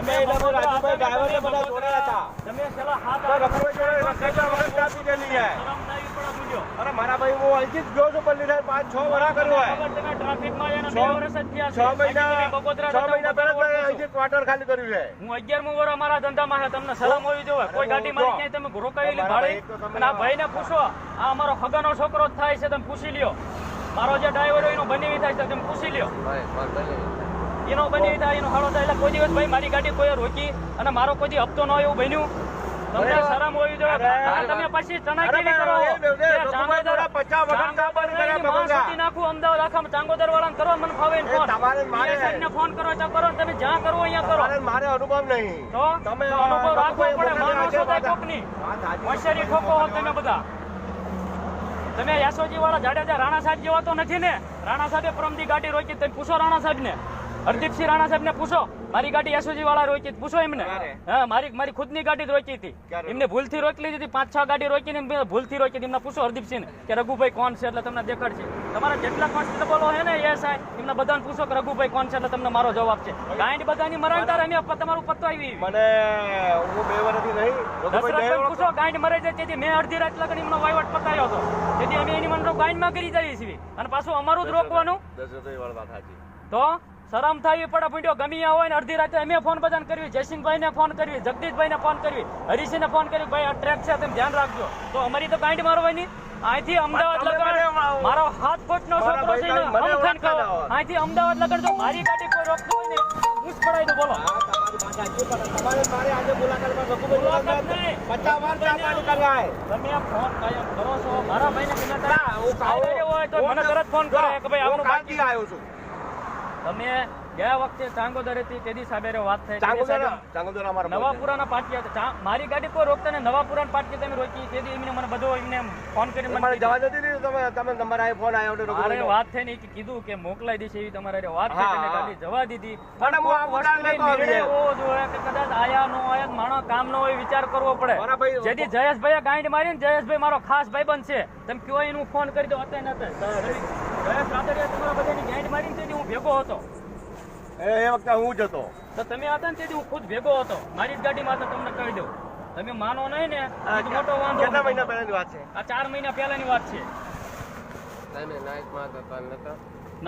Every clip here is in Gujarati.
તમે રાજુભાઈ ડ્રાઈવરને બધા જોડ્યા હતા. તમે છેલ્લા હાથ રખડો જોડે રખડો વખત કાપી દેલી છે. અરે મારા ભાઈ હું અહીંથી જ ગયો છું પલ્લી સાહેબ 5-6 વર્ષ કર્યું હોય. તમે ટ્રાફિકમાં એને 2 વર્ષ જ થયા 6 મહિના પહેલા જ અહીંથી ક્વાર્ટર ખાલી કર્યું છે. હું 11મું વર્ષ અમારા ધંધામાં છે. તમને શરમ હોવી જોઈએ. કોઈ ગાડી મારી ક્યાંય તમે રોકાયેલી ભાડે અને આ ભાઈને પૂછો, આ અમારો ખગાનો છોકરો જ થાય છે, તમે પૂછી લ્યો. મારો જે ડ્રાઈવર હોય એનો બનેવી થાય છે, તમે પૂછી લ્યો. એનો બનેવી થાય, એનો હાડો થાય. એટલે કોઈ દિવસ ભાઈ મારી ગાડી કોઈ રોકી અને મારો કોઈ હપ્તો ન હોય એવું બન્યું? તમને શરમ હોવી જોઈએ. તમે પછી ચણાકીરી કરો. નાખું અમદાવાદ આખા ચાંગોદર વાળાને કરો, મને ફાવે ફોન કરો તો કરો, તમે જ્યાં કરો અહીંયા કરો. મારે અનુભવ નહીં તો તમે અનુભવ રાખવો પડે. માણસો થાય કોકની હોશિયારી ઠોકો હો તમે બધા. તમે યાસોજી વાળા જાડેજા રાણા સાહેબ જેવા તો નથી ને? રાણા સાહેબે પરમદી ગાડી રોકી, તમે પૂછો રાણા સાહેબ ને. હરદીપસિંહ રાણા સાહેબ ને પૂછો, મારી ગાડી યાસોજી વાળા રોકી, પૂછો એમને. હા, મારી ખુદની ગાડી જ રોકી હતી. એમને ભૂલથી રોકી લીધી હતી. 5-6 ગાડી રોકીને ભૂલથી રોકી હતી. એમને પૂછો હરદીપસિંહ કે રઘુભાઈ કોણ છે, એટલે તમને દેખાડશે. તમારા જેટલા કોન્સ્ટેબલો છે ને એસઆઈ, એમને બધાને પૂછો કે રઘુભાઈ કોણ છે, એટલે તમને મારો જવાબ છે. ગાંઠ બધાની મરાણ તારે અમે તમારું પત્તો આવી. મને હું 2 વર્ષથી નહીં દશરથભાઈ પૂછો, ગાંઠ મરે છે તેથી મેં અડધી રાત લગન એમનો વાયવટ પતાવ્યો હતો. તેથી અમે એની મંડળ ગાંઠમાં કરી જઈએ છીએ અને પાછું અમારું જ રોકવાનું. તો શરમ થાય પડે ભૂંડ્યો ગમી હોય ને અડધી રાતે અમે ફોન બધાને કરવી, જયસિંહભાઈ ને ફોન કરવી, જગદીશભાઈ ને ફોન કરવી, હરીસિંહ ને ફોન કરવી, ભાઈ આ ટ્રેક છે તમે ધ્યાન રાખજો. તો અમારી તો ગાંઠ મારવાની. અહીંથી અમદાવાદ લગન મારો 7 ફૂટનો છોકરો છે અહીંથી અમદાવાદ લગન જો મારી ગાડી કોઈ રોકતું હોય ને હું જ પડાવી દઉં. બોલો મારે આજે મુલાકાત તમે ફોન કાયમ કરો છો મારા ભાઈને હોય તો મને તરત ફોન કરે કે ભાઈ આપણું બાકી આવ્યો છું. તમે ગયા વખતે ચાંગોદર હતી તેદી સાહેબ વાત થઈ. નવાપુરાના પાટિયા મારી ગાડી કોઈ રોકતા ને નવાપુરાના પાટિયા તમે રોકી તેથી એમને મને બધો એમને ફોન કરીને મને જવા નથી દીધું. તમે તમારા ફોન આવ્યો મારે વાત થઈ ને કીધું કે મોકલાઈ દેશે એવી તમારે વાત થઈ ગાડી જવા દીધી. કદાચ આયા નો આયા માણસ કામ નો હોય વિચાર કરવો પડે. જેથી જયેશભાઈ ગાંઠ મારી ને જયેશભાઈ મારો ખાસ ભાઈબંધ છે, તમે કયો એનું ફોન કરી દો. અત્યારે જયેશ રાદડિયા તમારા બધાની ગાંઠ મારી ને હું ભેગો હતો. એ વખતે હું જ હતો. તો તમે હતા ને તેથી હું ખુદ ભેગો હતો. મારી જ ગાડીમાં તો તમને કહી દઉં. તમે માનો નહીં ને મોટો વાંધો. કેટલા મહિના પહેલાની વાત છે? આ 4 મહિના પહેલાની વાત છે.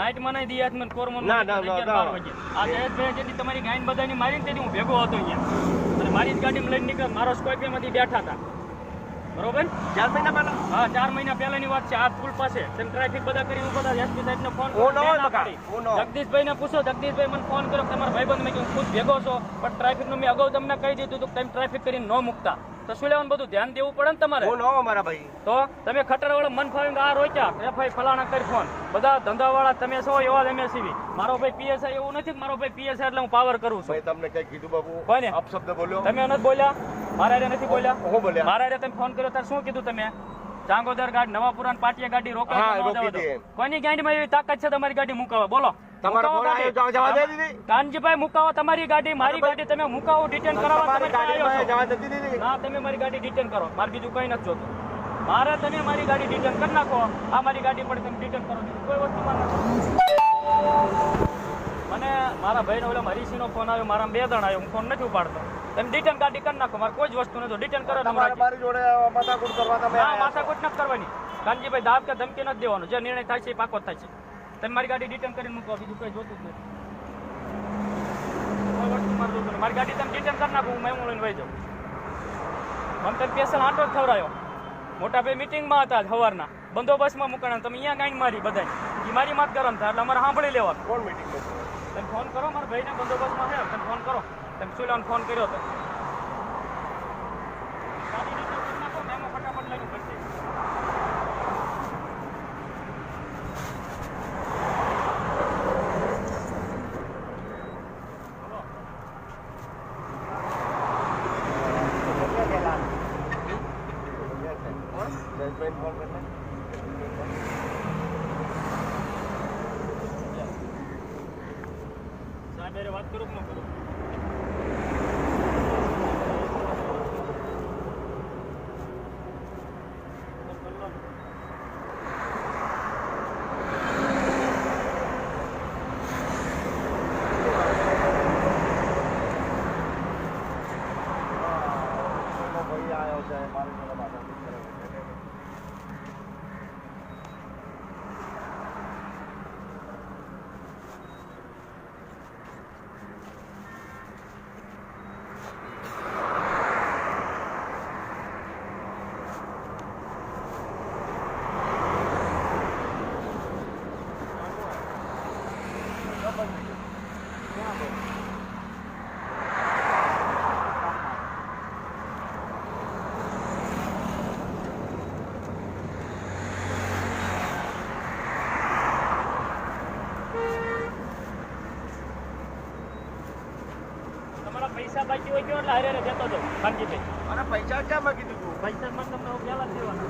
નાઇટમાં નહીં દિયાત કોરમોન આ જયેશભાઈ જેથી તમારી ગાયન બધાની મારી ને તેથી હું ભેગો હતો અહીંયા અને મારી જ ગાડીમાં લઈને નીકળ્યા. મારો સ્કોર્પિયોમાંથી બેઠા હતા. બરોબર? 4 મહિના પહેલા? હા, 4 મહિના પહેલાની વાત છે. આ પુલ પાસે તમે ટ્રાફિક બધા કરી ઉભા હતા. એસપી સાહેબને ફોન જગદીશભાઈ ને પૂછો. જગદીશભાઈ મને ફોન કર્યો તમારા ભાઈબંધ મેં ખુદ ભેગો છો પણ ટ્રાફિક નું મેં અગાઉ તમને કહી દીધું હતું તમે ટ્રાફિક કરીને ન મૂકતા. તો શું લેવાનું બધું ધ્યાન દેવું પડે ને તમારે. મારા ભાઈ તો તમે ખટર વાળા મન ફાવીને આ રોક્યા એફઆઈ ફલાણા કરી ફોન. બધા ધંધા વાળા તમે છો એવા અમે સીવી. મારો ભાઈ પીએસઆઈ એવું નથી. મારો ભાઈ પીએસઆઈ એટલે હું પાવર કરું છું. તમને કઈ કીધું બાબુ? કોને અપશબ્દ બોલ્યો? તમે નથી બોલ્યા. મારા હારે નથી બોલ્યા. હું બોલ્યા? મારા હારે તમે ફોન કર્યો ત્યારે શું કીધું તમે? ચાંગોદર ગાડી નવાપુરા પાટિયા ગાડી રોકાય. કોની ગાડીમાં એવી તાકાત છે તમારી ગાડી મુકાવો? બોલો. કાનજીભાઈ મુકાવો તમારી ગાડી. મારી ગાડી તમે મુકાવો ડિટેન કરાવવા ના. તમે મારી ગાડી ડિટેન કરો. મારે બીજું કઈ નથી જોતું. મારે તમે મારી ગાડી ડિટેન કરી નાખો. આ મારી ગાડી પર તમે ડિટેન કરો. કોઈ વસ્તુ મને મારા ભાઈ નો હરીસિંહ નો ફોન આવ્યો. મારા 2 જણ આવ્યો. હું ફોન નથી ઉપાડતો. તમે ડિટેન ગાડી કરી નાખો. મારે કોઈ જ વસ્તુ નથી. ડિટેન કરો. માથાકૂટ નથી કરવાની. કાનજીભાઈ દાબ કે ધમકી નથી દેવાનું. જે નિર્ણય થાય છે એ પાકો થાય છે. તમે મારી ગાડી ડિટેન કરીને મૂકો. બીજું કઈ જોતું જ નથી. કોઈ વસ્તુ મારે જોતું નહીં. મારી ગાડી તમે ડિટેન કરી નાખો. હું મેમો લઈને વહી જાઉં. મને તમે સ્પેશિયલ આંટો જ ખવડાયો. મોટા ભાઈ મિટિંગમાં હતા સવારના બંદોબસ્તમાં મૂકવાના. તમે અહીંયા ગાંઠ મારી બધા એ મારી માત ગરમ થાય એટલે અમારે સાંભળી લેવાનું. કોણ મિટિંગ? તમે ફોન કરો. મારા ભાઈને બંદોબસ્તમાં છે. તમે ફોન કરો. તમે શું લેવાનું ફોન કર્યો હતો? ગાડી ડિટેન કરી નાખો. મેમો ફટાફટ લઈને પડશે. સાહેબ વાત કરું કે ન કરું? પૈસા બાકી હોય ગયો એટલે હારે હારે દેતો જાઉં કાનજીભાઈ. અરે પૈસા ક્યાં માંગી દીધું? પૈસા મને તમને હું પહેલા જ દેવાના.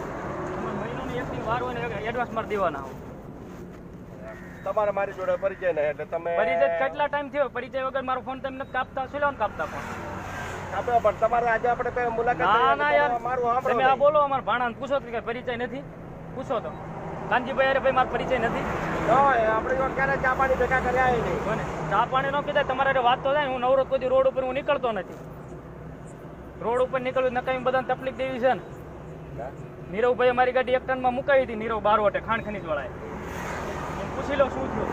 તમારે મહિનાની એકની વાર હોય ને એડવાન્સ મારે દેવાના હોય. તમારે મારી જોડે પરિચય નહીં એટલે તમે પરિચય કેટલા ટાઈમ થયો? પરિચય વગર મારો ફોન તમને કાપતા શું લેવાનું કાપતા ફોન? આપણે પણ તમારે આજે આપણે કઈ મુલાકાત ના કરી ના એટલે યાર, મારું સાંભળો તમે આ નહીં. બોલો અમારા ભાણાને પૂછો તો કે પરિચય નથી. પૂછો તો કાનજીભાઈ અરે ભાઈ મારો પરિચય નથી. તો આપણે જો ક્યારે ચા પાણી ભેગા કર્યા ય નહીં. કોને ચા પાણી ન કીધા તમારે હારે વાત તો થાય ને. હું નવરો કોઈ રોડ ઉપર હું નીકળતો નથી. રોડ ઉપર નીકળવું નકામી બધાને તકલીફ દેવી છે ને. નીરવભાઈ મારી ગાડી એક ટનમાં મુકાવી હતી. નીરવ બારવટે ખાણ ખનીજ વાળાએ. પૂછી લો શું થયું.